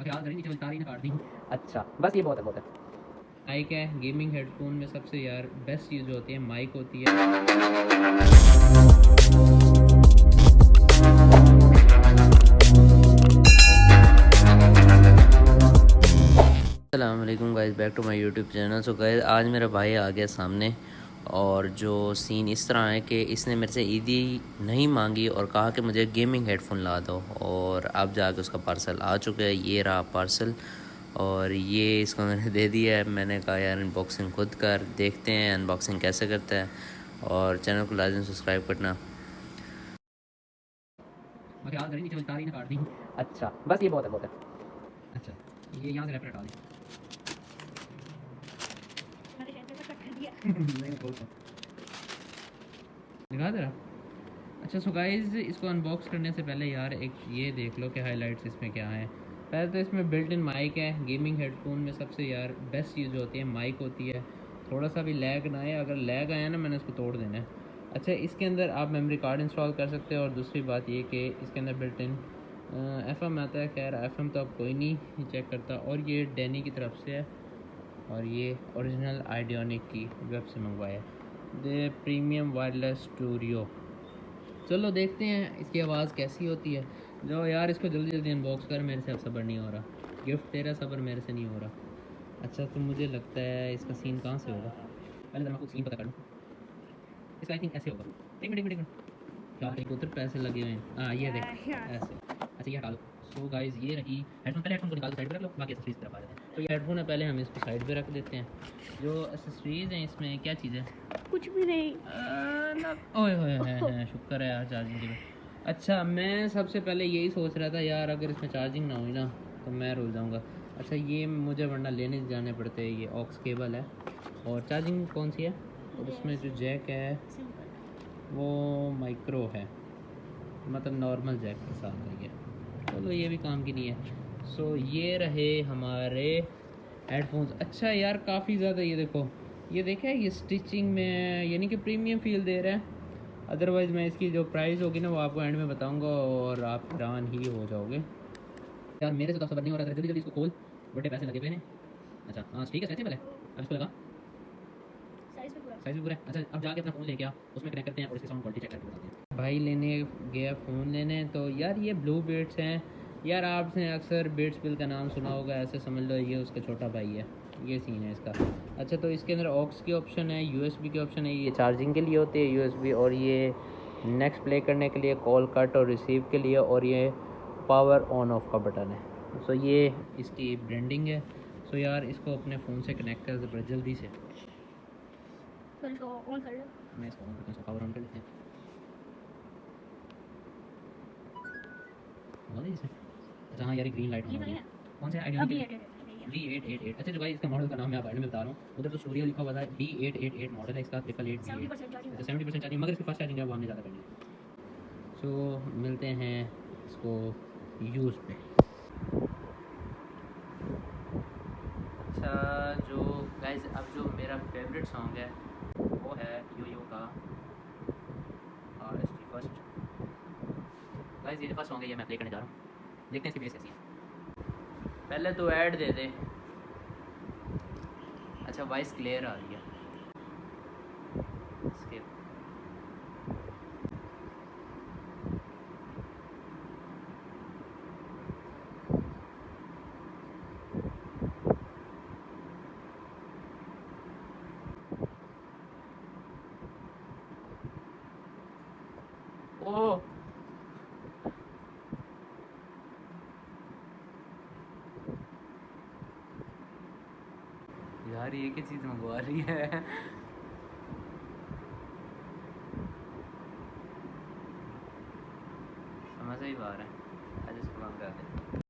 अच्छा बस ये बहुत है बहुत है। माइक है गेमिंग हेडफोन में सबसे यार बेस्ट चीज़ जो होती है माइक होती है। अस्सलाम वालेकुम guys, back to my YouTube channel. So guys आज मेरा भाई आ गया सामने और जो सीन इस तरह है कि इसने मेरे से ईदी नहीं मांगी और कहा कि मुझे गेमिंग हेडफोन ला दो, और अब जाके उसका पार्सल आ चुका है। ये रहा पार्सल और ये इसको मैंने दे दिया है। मैंने कहा यार अनबॉक्सिंग खुद कर, देखते हैं अनबॉक्सिंग कैसे करता है, और चैनल को लाजमी सब्सक्राइब करना। अच्छा बस ये बहुत है बहुत है। अच्छा ये यहाँ से रेफर हटा दें। दिखा दे रहा। अच्छा सो गाइज़ इसको अनबॉक्स करने से पहले यार एक ये देख लो कि हाइलाइट्स इसमें क्या हैं। पहले तो इसमें बिल्ट इन माइक है। गेमिंग हेडफोन में सबसे यार बेस्ट चीज़ जो होती है माइक होती है। थोड़ा सा भी लैग ना आए, अगर लैग आया ना मैंने इसको तोड़ देना है। अच्छा इसके अंदर आप मेमोरी कार्ड इंस्टॉल कर सकते हो, और दूसरी बात ये कि इसके अंदर बिल्ट इन FM आता है। खैर FM तो अब कोई नहीं चेक करता। और ये डैनी की तरफ से है, और ये ओरिजिनल आइडियोनिक की वेब से मंगवाया है, द प्रीमियम वायरलेस स्टूडियो। चलो देखते हैं इसकी आवाज़ कैसी होती है। जो यार इसको जल्दी जल्दी अनबॉक्स कर, मेरे से अब सब्र नहीं हो रहा। गिफ्ट तेरा, सब्र मेरे से नहीं हो रहा। अच्छा तो मुझे लगता है इसका सीन कहाँ से होगा, पहले मैं आपको सीन पता कर लूँ। इसका आई थिंक ऐसे होगा। एक मिनट क्या कहीं उधर पैसे लगे हुए हैं। हाँ ये देख ऐसे। अच्छा ये हटा दो। सो गाइज ये रही हेडफोन। पहले हेडफोन को निकाल दो, साइड पे रख लो, बाकी एसेसरीज की तरफ आ जाते हैं। तो ये हेडफोन है, पहले हम इसको साइड पे रख देते हैं। जो एसेसरीज हैं इसमें क्या चीज़ है? कुछ भी नहीं। ओए होए है शुक्र है यार चार्जिंग की। अच्छा मैं सबसे पहले यही सोच रहा था यार, अगर इसमें चार्जिंग ना हुई ना तो मैं रुल जाऊँगा। अच्छा ये मुझे वरना लेने जाने पड़ते हैं। ये ऑक्स केबल है, और चार्जिंग कौन सी है, और उसमें जो जैक है वो माइक्रो है, मतलब नॉर्मल जैक के साथ है ये। चलो ये भी काम की नहीं है। सो ये रहे हमारे हेडफोन्स। अच्छा यार काफ़ी ज़्यादा ये देखो, ये देखा है ये स्टिचिंग में है, यानी कि प्रीमियम फील दे रहा है। अदरवाइज़ मैं इसकी जो प्राइस होगी ना वो आपको एंड में बताऊंगा और आप हैरान ही हो जाओगे। यार मेरे से तो सबर नहीं हो रहा था, जल्दी जल्दी इसको खोल, बड़े पैसे लगे हुए हैं। अच्छा हाँ ठीक है, स्ट्रेचेबल है। अब इसको लगा, साइज़ भी पूरा है। अच्छा अब जाके अपना फ़ोन लेके आ, उसमें कनेक्ट करते हैं और इसकी साउंड क्वालिटी चेक करके बताते हैं। भाई लेने गया फ़ोन लेने, तो यार ये ब्लू बीट्स हैं। यार आपने अक्सर बीट्स बिल का नाम सुना होगा, ऐसे समझ लो ये उसका छोटा भाई है। ये सीन है इसका। अच्छा तो इसके अंदर ऑक्स की ऑप्शन है, USB की ऑप्शन है, ये चार्जिंग के लिए होती है USB, और ये नेक्स्ट प्ले करने के लिए, कॉल कट और रिसीव के लिए, और ये पावर ऑन ऑफ का बटन है। सो ये इसकी ब्रांडिंग है। सो यार इसको अपने फ़ोन से कनेक्ट कर दे जल्दी से। मैं इसको ऑन करता हूँ, इसको पावर ऑन कर लेते हैं। बहुत है इसमें। अच्छा हाँ यार ग्रीन लाइट ऑन हो गई है। कौन सा आइडिया? D888। अच्छा जो भाई इसका मॉडल का नाम मैं आप में बता रहा हूँ, उधर तो स्टूडियो लिखा हुआ था। D888 मॉडल है इसका, 888 D8। अच्छा 70% चार्जिंग, मगर इसकी फास्ट चार्जिंग है वो हमने ज़्यादा करनी है। सो मिलते हैं इसको यूज़ पे। अच्छा जो गाइस अब जो मेरा फेवरेट सॉन्ग है वो है यो यो का RST फर्स्ट। गाइस ये फर्स्ट सॉन्ग है, ये मैं प्ले करने जा रहा हूँ, देखते हैं इसकी बेस कैसी है। पहले तो ऐड दे दे। अच्छा वॉइस क्लियर आ रही है। स्किप। ओ यार ये क्या चीज़ मंगवा रही है। समझ ही बात है। आज इसको बंद कर दे।